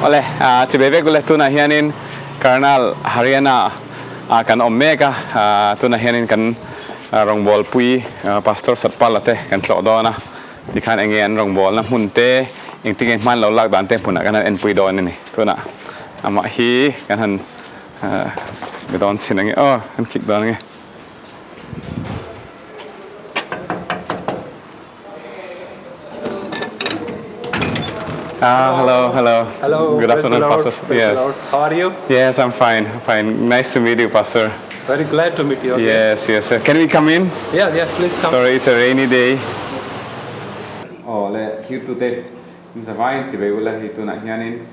Oleh, cibebe gule tu na hianin karnal Haryana kan omega tu na hianin kan rongbol pui pastor Satpal ate kan tlo na di kan engen rongbol na munte ing tingin man lo lak dante puna kan en pui don ni tu na ama hi kan han gedon sinangi kan kik don ngi. Hello. Hello. Good afternoon, Pastor. Yes. How are you? Yes, I'm fine. Nice to meet you, Pastor. Very glad to meet you again. Yes. Can we come in? Yeah, please come. Sorry, it's a rainy day. Le tute. Nazawng cibai ula hitu na hianin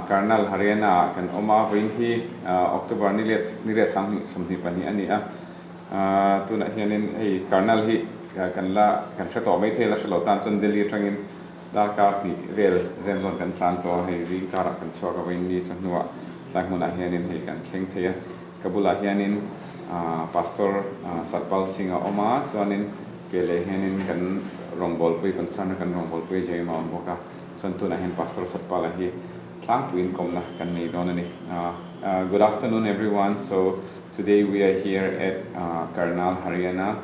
karnal Haryana kan oma vin hi October nilet sang somni pani ani tu na hianin ei karnal hi kan la kan chaw mai thela shalo tan chon Delhi trangin da ka ni rel zemzon kan plan to hei ri kara kan chaw ka win ni chanwa sang mona hianin hei kan hleithei kabula hianin pastor Satpal singa oma chuanin pele hianin kan rongbol pui concern kan rongbol pui jai ma boka santu na hen pastor Satpal hi Tawngtaipui kom na kan nei don ani. Good afternoon everyone. So today we are here at Karnal Haryana,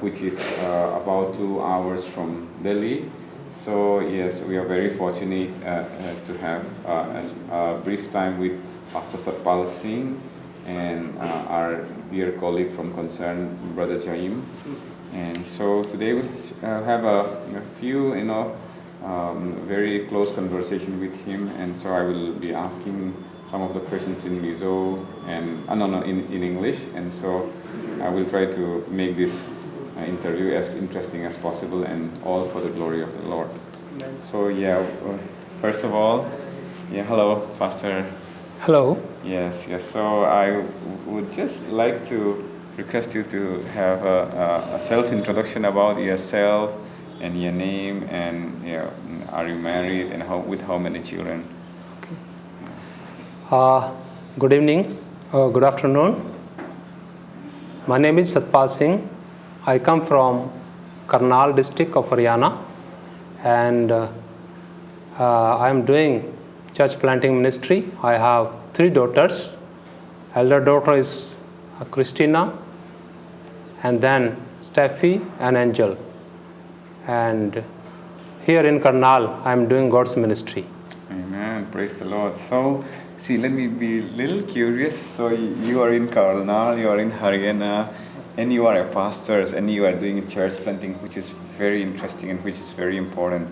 which is about 2 hours from Delhi. So yes, we are very fortunate to have a brief time with Pastor Satpal Singh and our dear colleague from Concern, Brother Jaim. And so today we have a few, very close conversation with him. And so I will be asking some of the questions in Mizo and in English. And so I will try to make this interview as interesting as possible and all for the glory of the Lord. So first of all, hello, Pastor. Hello. Yes. So I would just like to request you to have a self-introduction about yourself and your name and are you married and with how many children? Okay. Good evening. Good afternoon. My name is Satpal Singh. I come from Karnal district of Haryana, and I am doing church planting ministry. I have 3 daughters. Elder daughter is Christina, and then Steffi and Angel. And here in Karnal, I am doing God's ministry. Amen. Praise the Lord. So, let me be a little curious. So, you are in Karnal, you are in Haryana, and you are a pastor, and you are doing church planting, which is very interesting and which is very important.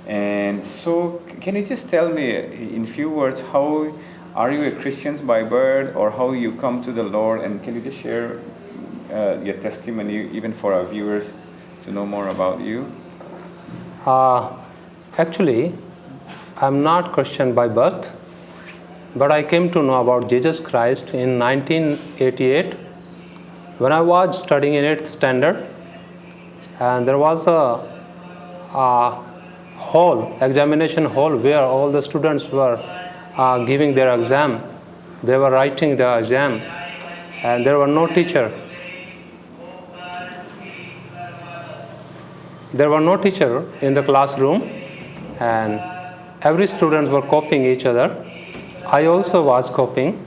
And so, can you just tell me in few words, how are you a Christian by birth, or how you come to the Lord? And can you just share your testimony, even for our viewers, to know more about you? Actually, I'm not Christian by birth, but I came to know about Jesus Christ in 1988 when I was studying in 8th standard, and there was a examination hall where all the students were giving their exam. They were writing the exam, and there were no teacher. There were no teacher in the classroom, and every student were copying each other. I also was copying,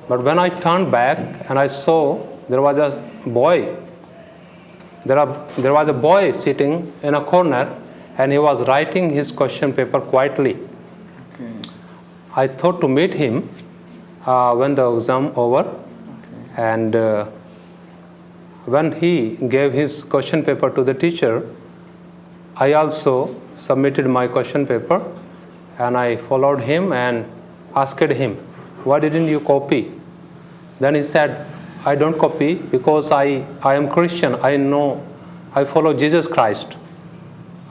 but when I turned back and I saw there was a boy. There was a boy sitting in a corner, and he was writing his question paper quietly. Okay. I thought to meet him when the exam over, and when he gave his question paper to the teacher, I also submitted my question paper, and I followed him and asked him, why didn't you copy? Then he said, I don't copy because I am Christian. I follow Jesus Christ.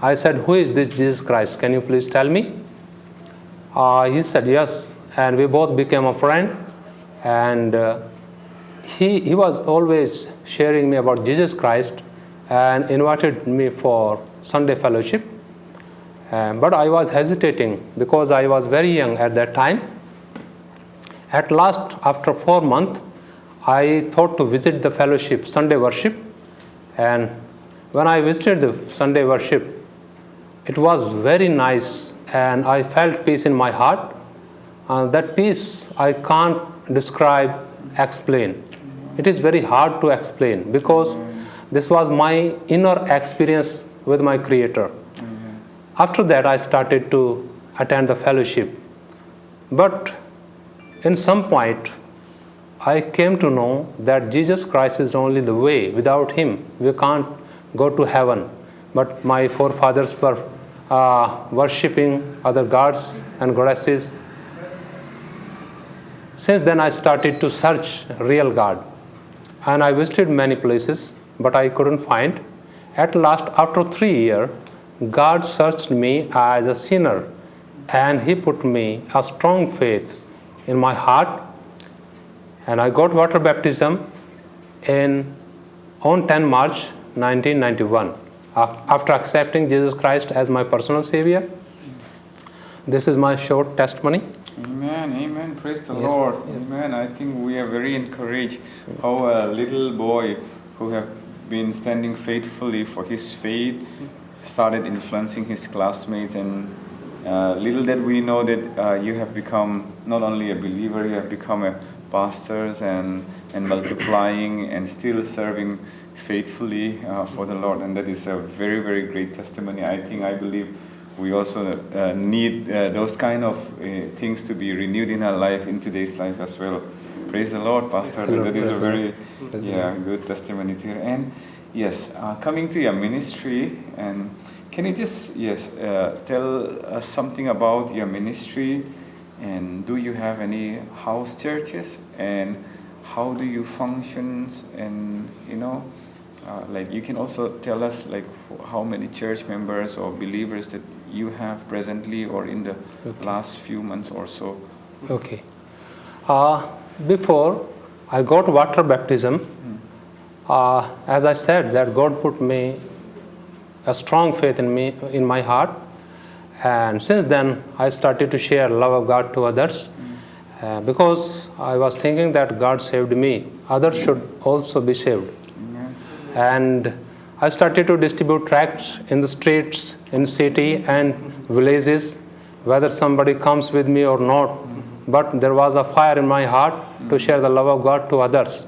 I said, who is this Jesus Christ? Can you please tell me? He said, yes. And we both became a friend. And he was always sharing me about Jesus Christ and invited me for Sunday fellowship. But I was hesitating because I was very young at that time. At last, after 4 months, I thought to visit the fellowship, Sunday worship. And when I visited the Sunday worship, it was very nice, and I felt peace in my heart. That peace I can't describe, explain. It is very hard to explain because this was my inner experience with my Creator. After that, I started to attend the fellowship. But in some point, I came to know that Jesus Christ is only the way. Without Him, we can't go to heaven. But my forefathers were worshipping other gods and goddesses. Since then, I started to search real God. And I visited many places, but I couldn't find. At last, after 3 years, God searched me as a sinner, and He put me a strong faith in my heart. And I got water baptism on 10 March 1991, after accepting Jesus Christ as my personal Savior. This is my short testimony. Amen, amen. Praise the Lord. Yes. Amen. I think we are very encouraged how a little boy who have been standing faithfully for his faith started influencing his classmates, and little that we know that you have become not only a believer, you have become a pastors and multiplying and still serving faithfully for the Lord, and that is a very, very great testimony. I believe we also need those kind of things to be renewed in our life, in today's life as well. Praise the Lord, Pastor. That is a very good testimony to you. And yes, coming to your ministry, and can you just tell us something about your ministry, and do you have any house churches, and how do you function, and like you can also tell us like how many church members or believers that you have presently or in the last few months or so. Okay. Before I got water baptism, as I said, that God put me a strong faith in my heart, and since then I started to share love of God to others, because I was thinking that God saved me, others should also be saved. And I started to distribute tracts in the streets, in city and villages, whether somebody comes with me or not. But there was a fire in my heart to share the love of God to others.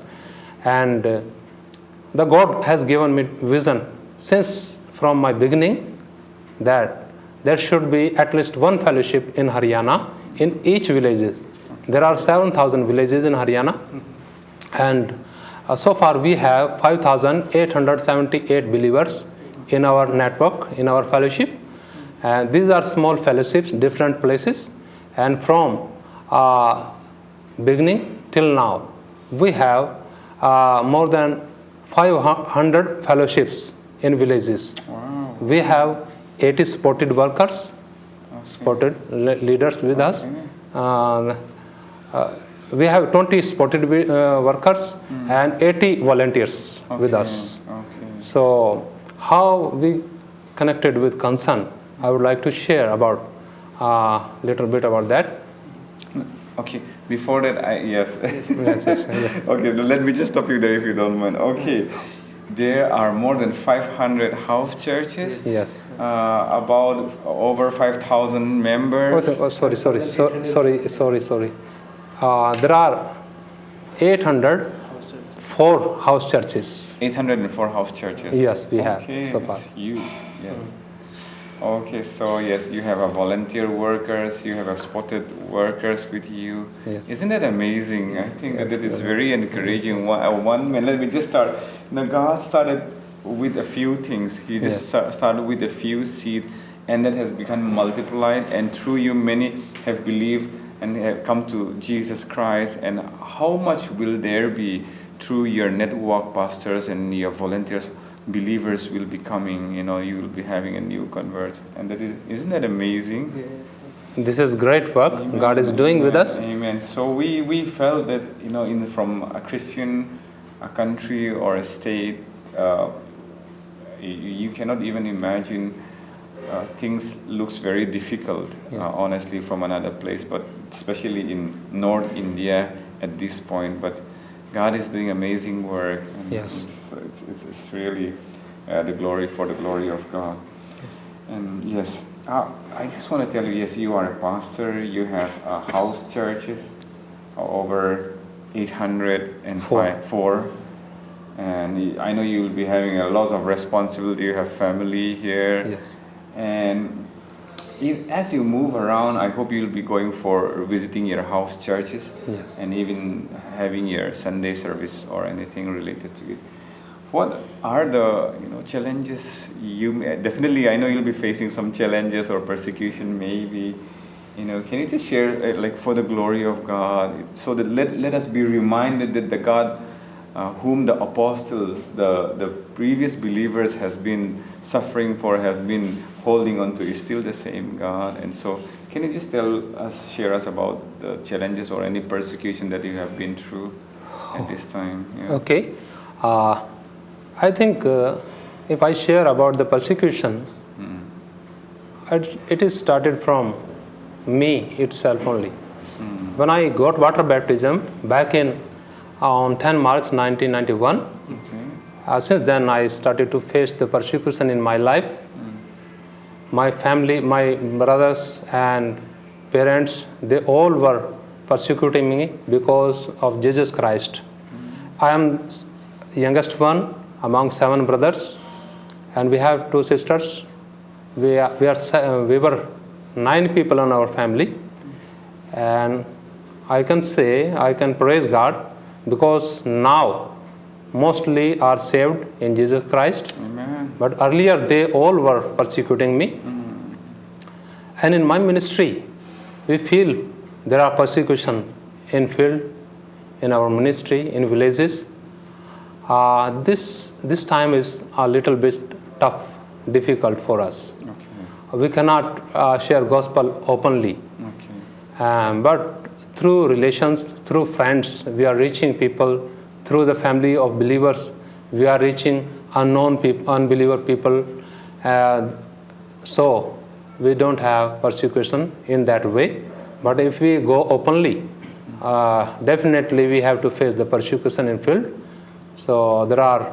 And the God has given me vision since from my beginning that there should be at least one fellowship in Haryana in each village. There are 7,000 villages in Haryana, and so far we have 5,878 believers in our network, in our fellowship. And these are small fellowships, different places. And from beginning till now, we have more than 500 fellowships in villages. Wow. We have 80 supported workers, supported leaders with us. We have 20 supported workers and 80 volunteers with us. So how we connected with concern, I would like to share about little bit about that. Okay, before that, Okay, let me just stop you there if you don't mind. Okay, there are more than 500 house churches. Yes. About over 5,000 members. Sorry. There are 804 house churches. 804 house churches. Yes, we have so far. Yes. Okay, so yes, you have a volunteer workers, you have a spotted workers with you. Yes. Isn't that amazing? I think that is very encouraging. One minute, let me just start. God started with a few things. He just started with a few seed, and that has become multiplied, and through you many have believed and have come to Jesus Christ. And how much will there be through your network, pastors and your volunteers? Believers will be coming, you will be having a new convert, and isn't that amazing? Yes. This is great work. Amen. God is doing with us. Amen. So we felt that from a Christian country or a state, you cannot even imagine. Things looks very difficult, honestly, from another place, but especially in North India at this point. But God is doing amazing work. And yes. So it's really the glory of God. Yes. And yes, I just want to tell you, yes, you are a pastor, you have house churches, over 804. And I know you will be having a lot of responsibility, you have family here. Yes. And as you move around, I hope you'll be going for visiting your house churches. Yes. And even having your Sunday service or anything related to it. What are the challenges definitely? I know you'll be facing some challenges or persecution, maybe. Can you just share, like, for the glory of God, so that let us be reminded that the God whom the apostles, the previous believers has been suffering for, have been holding on to, is still the same God. And so, can you just share us about the challenges or any persecution that you have been through at this time? Yeah. Okay. I think if I share about the persecution, it is started from me itself only. When I got water baptism back on 10 March 1991, since then I started to face the persecution in my life. My family, my brothers and parents, they all were persecuting me because of Jesus Christ. I am youngest one among 7 brothers, and we have 2 sisters. We were 9 people in our family, and I can praise God, because now mostly are saved in Jesus Christ. Amen. But earlier they all were persecuting me. And in my ministry, we feel there are persecution in field, in our ministry, in villages. This time is a little bit tough, difficult for us. Okay. We cannot share gospel openly. Okay. But through relations, through friends, we are reaching people. Through the family of believers, we are reaching unbeliever people. So we don't have persecution in that way. But if we go openly, definitely we have to face the persecution in field. So there are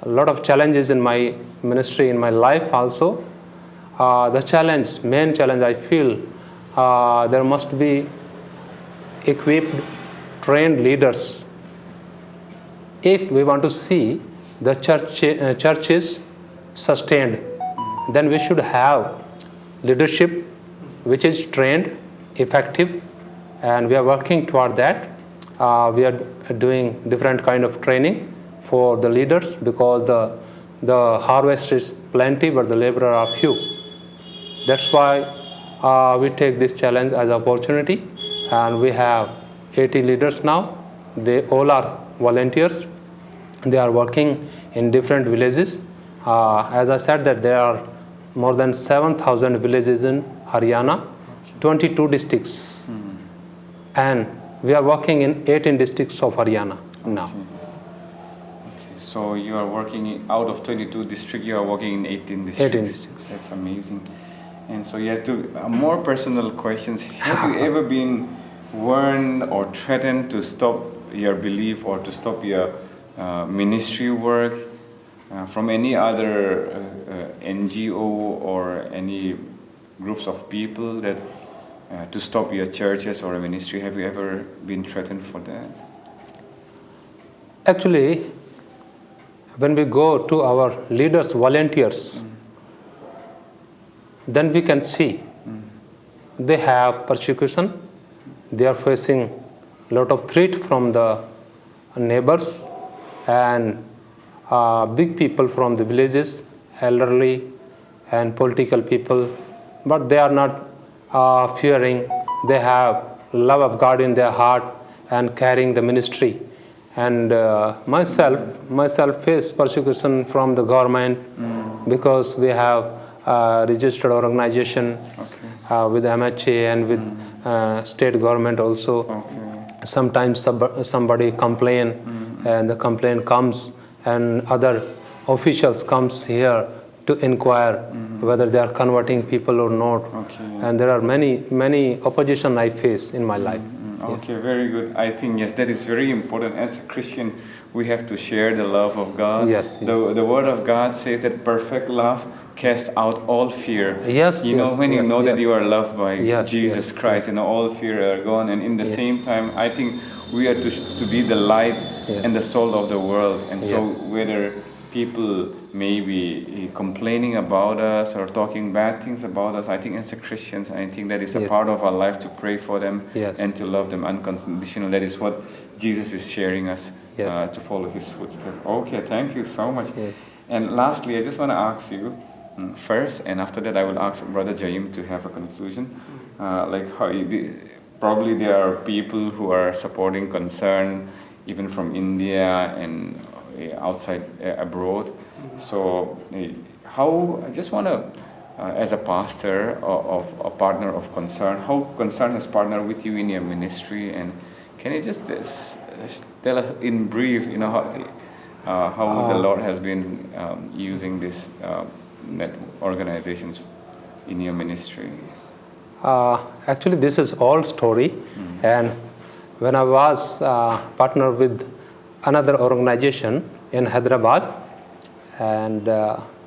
a lot of challenges in my ministry, in my life also. The main challenge I feel, there must be equipped, trained leaders. If we want to see the churches sustained, then we should have leadership which is trained, effective, and we are working toward that. We are doing different kind of training for the leaders, because the harvest is plenty but the laborer are few. That's why we take this challenge as an opportunity, and we have 80 leaders now. They all are volunteers. They are working in different villages. As I said, that there are more than 7,000 villages in Haryana, 22 districts. And we are working in 18 districts of Haryana now. Okay. So you are working out of 22 districts, you are working in 18 districts. 18 districts. That's amazing. And so you have more personal questions. Have you ever been warned or threatened to stop your belief or to stop your ministry work from any other NGO or any groups of people that to stop your churches or a ministry? Have you ever been threatened for that? Actually, when we go to our leaders, volunteers, then we can see they have persecution. They are facing a lot of threat from the neighbors and big people from the villages, elderly and political people. But they are not fearing. They have love of God in their heart and carrying the ministry. And myself face persecution from the government because we have registered organization with MHA and with state government also. Sometimes somebody complain and the complaint comes and other officials comes here to inquire whether they are converting people or not. And there are many opposition I face in my life. Okay, very good. I think, yes, that is very important. As a Christian, we have to share the love of God. Yes. The Word of God says that perfect love cast out all fear. Yes, You know, yes, when you yes, know that yes. you are loved by Yes, Jesus yes, Christ, you know, all fear are gone. And in the same time, I think we are to be the light Yes. and the salt of the world. And so Yes. whether people may be complaining about us or talking bad things about us, I think as a Christians, I think that is a Yes. part of our life to pray for them Yes. and to love them unconditionally. That is what Jesus is sharing us Yes. to follow his footsteps. Okay, thank you so much. Yes. And lastly, I just want to ask you first, and after that I will ask Brother Jaim to have a conclusion. Like how probably there are people who are supporting concern even from India and outside abroad. So how I just want to, as a pastor of a partner of concern, how concern has partnered with you in your ministry, and can you just tell us in brief, you know, how the Lord has been using these organizations in your ministry? Actually, this is all story. And when I was partner with another organization in Hyderabad, and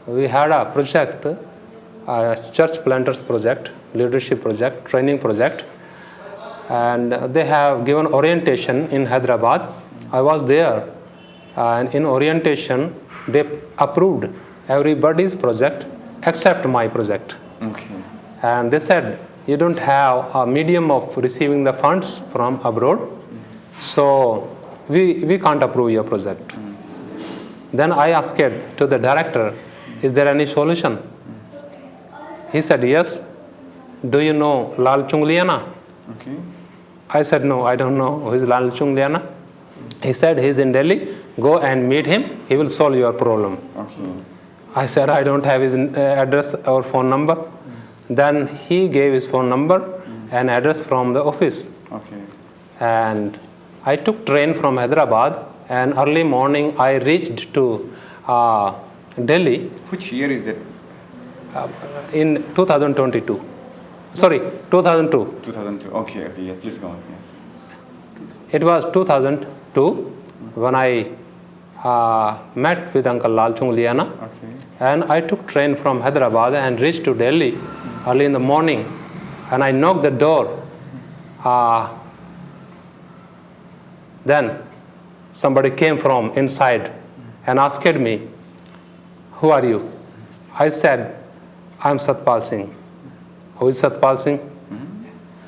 we had a project, church planters project, leadership project, training project, and they have given orientation in Hyderabad. I was there, and in orientation they approved everybody's project except my project. Okay. And they said, you don't have a medium of receiving the funds from abroad, so we can't approve your project. Then I asked to the director, is there any solution? He said, yes. Do you know Lal Chungliana? Okay. I said, no, I don't know who is Lal Chungliana. He said, he's in Delhi, go and meet him, he will solve your problem. Okay. I said, I don't have his address or phone number. Then he gave his phone number and address from the office. Okay. And I took train from Hyderabad, and early morning I reached to Delhi Which year is that? in 2022. Sorry, 2002. 2002. Okay. Okay. Yeah. Please go on. Yes. It was 2002 when I met with Uncle Lal Chungliana. Okay. And I took train from Hyderabad and reached to Delhi early in the morning. And I knocked the door. Then somebody came from inside and asked me, who are you? I said, I'm Satpal Singh. Who is Satpal Singh?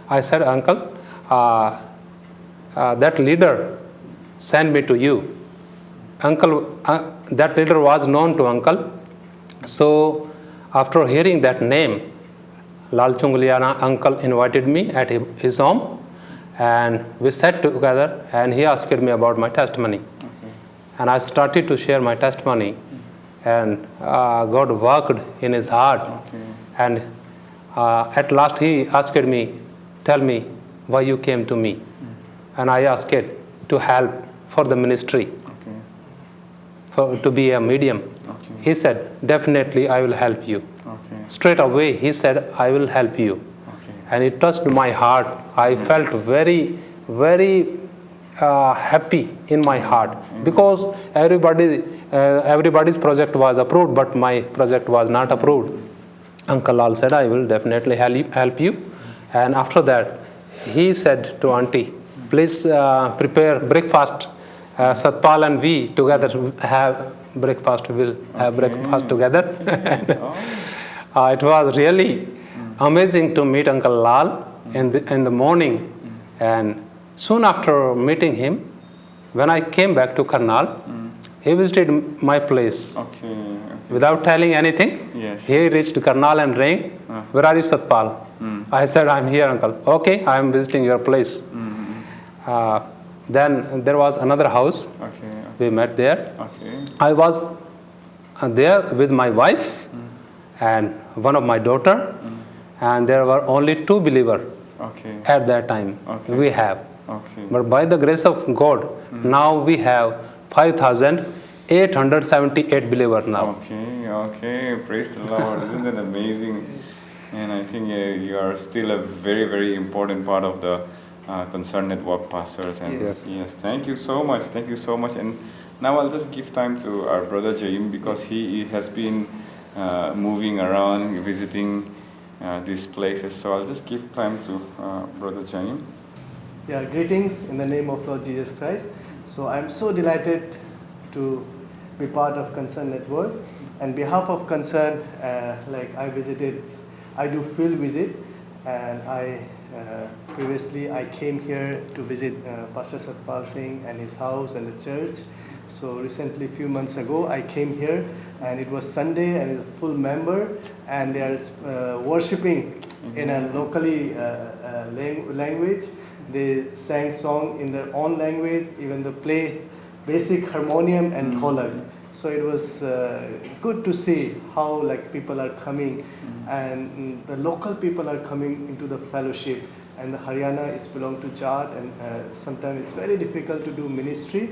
I said, uncle, that leader sent me to you. Uncle, that leader was known to uncle. So after hearing that name, Lal Chungliana uncle invited me at his home, and we sat together, and he asked me about my testimony. Okay. And I started to share my testimony, and God worked in his heart. Okay. And at last he asked me, tell me why you came to me. And I asked to help for the ministry, to be a medium. Okay. He said, definitely I will help you. Okay. Straight away he said, I will help you. Okay. And it touched my heart. I felt very, very happy in my heart, because everybody's project was approved, but my project was not approved. Uncle Lal said, I will definitely help you. And after that, he said to auntie, please prepare breakfast. Satpal and we together have breakfast. We'll have breakfast together. It was really amazing to meet Uncle Lal in the morning. And soon after meeting him, when I came back to Karnal, he visited my place. Okay. Without telling anything, Yes. he reached Karnal and rang, where are you, Satpal? I said, I'm here, uncle. Okay, I'm visiting your place. Then there was another house. Okay. We met there. Okay. I was there with my wife and one of my daughter, and there were only 2 believers Okay. at that time. Okay. We have. Okay. But by the grace of God, now we have 5,878 believers now. Okay. Okay. Praise the Lord. Isn't that amazing? And I think you are still a very, very important part of the Concerned Network pastors. And Yes. yes, thank you so much. Thank you so much. And now I'll just give time to our brother Jaim, because he has been moving around, visiting these places. So I'll just give time to Brother Jaim. Yeah, greetings in the name of Lord Jesus Christ. So I'm so delighted to be part of Concern Network. On behalf of Concern, I do field visit, and previously I came here to visit Pastor Satpal Singh and his house and the church. So recently, a few months ago, I came here, and it was Sunday, and it's a full member, and they are worshipping in a locally language. They sang song in their own language, even they play basic harmonium and thlang. So it was good to see how people are coming, and the local people are coming into the fellowship. And the Haryana, it's belong to Jat, and sometimes it's very difficult to do ministry,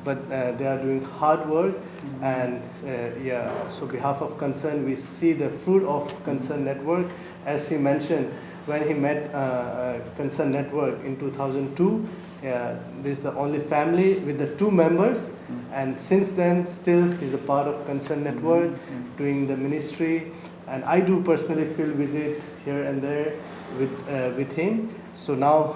but they are doing hard work. And so behalf of Concern, we see the fruit of Concern Network. As he mentioned, when he met Concern Network in 2002, this is the only family with the 2 members, and since then still he's a part of Concern Network, doing the ministry. And I do personally field visit here and there with him. So now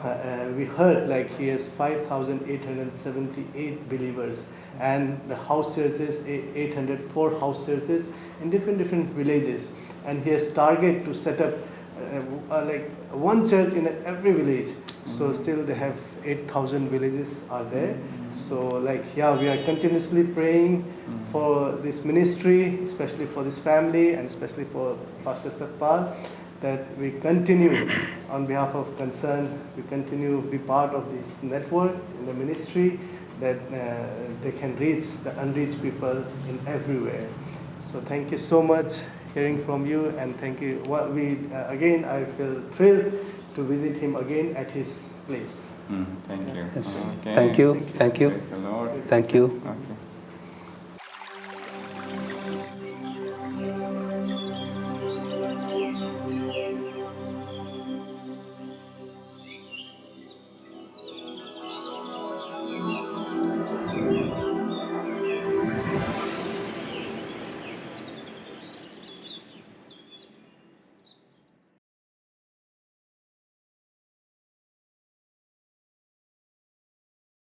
we heard he has 5,878 believers, and the house churches, 804 house churches in different villages, and he has target to set up one church in every village. So still they have 8,000 villages are there. So we are continuously praying for this ministry, especially for this family, and especially for Pastor Satpal, that we continue on behalf of Concern, we continue to be part of this network in the ministry, that they can reach the unreached people in everywhere. So thank you so much hearing from you, and thank you. Again, I feel thrilled to visit him again at his place. Thank you. Yes. Okay. Thank you. Thank you. Praise the Lord. Thank you. Okay.